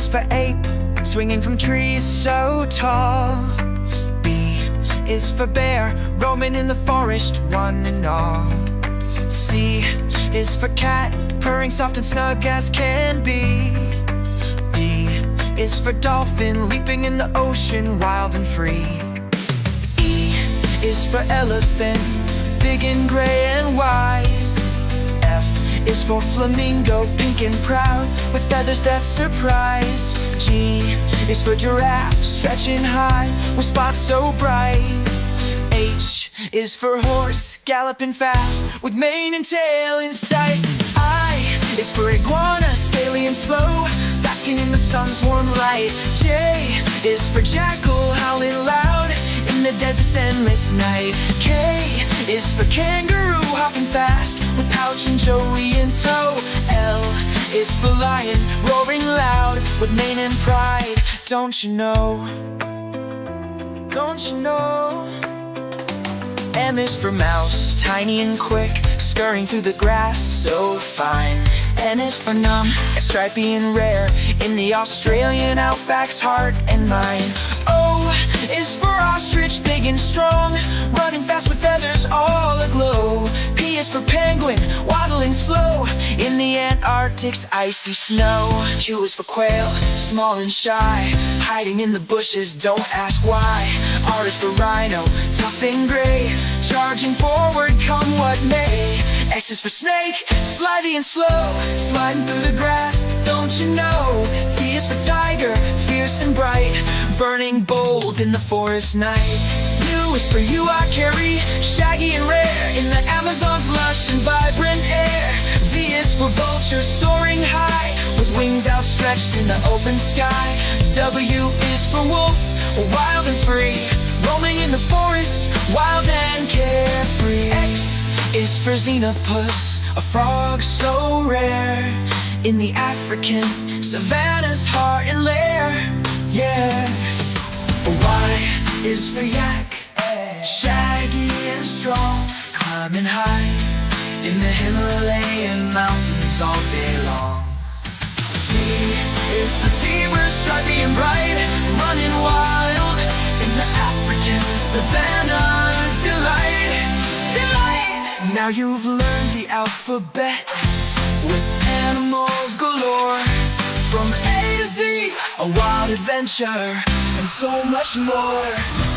for ape, swinging from trees so tall. B is for bear, roaming in the forest, one and all. C is for cat, purring soft and snug as can be. D is for dolphin, leaping in the ocean, wild and free. E is for elephant, big and gray and wise. F is for flamingo, pink and proud, with feathers that surprise. G is for giraffe, stretching high, with spots so bright. H is for horse, galloping fast, with mane and tail in sight. I is for iguana, scaly and slow, basking in the sun's warm light. J is for jackal, howling loud in the desert's endless night. K is for kangaroo, hopping fast, with pouch and joey in tow. L is for lion, roaring loud, with mane and pride. Don't you know? Don't you know? M is for mouse, tiny and quick, scurrying through the grass so fine. N is for numb, stripy and rare, in the Australian outback's heart and mind. O is for ostrich, big and strong, running fast with feathers all aglow. P is for penguin, waddling slow, in the Antarctic's icy snow. Q is for quail, small and shy, hiding in the bushes, don't ask why. R is for rhino, tough and gray, charging forward come what may. S is for snake, slithy and slow, sliding through the grass, don't you know? T is for tiger, fierce and bright, burning bold in the forest night. U is for uakari, shaggy and rare, in the Amazon's lush and vibrant air. V is for vulture, soaring high, with wings outstretched in the open sky. W is for wolf, wild and free, roaming in the forest, wild and carefree. X is for xenopus, a frog so rare, in the African savannah's heart and lair. Yeah. Y is for yak, shaggy and strong, climbing high in the Himalayan mountains all day long. Z is for zebra, stripy and bright, running wild in the African savannah's delight. Now you've learned the alphabet, with animals galore, from A to Z, a wild adventure, and so much more.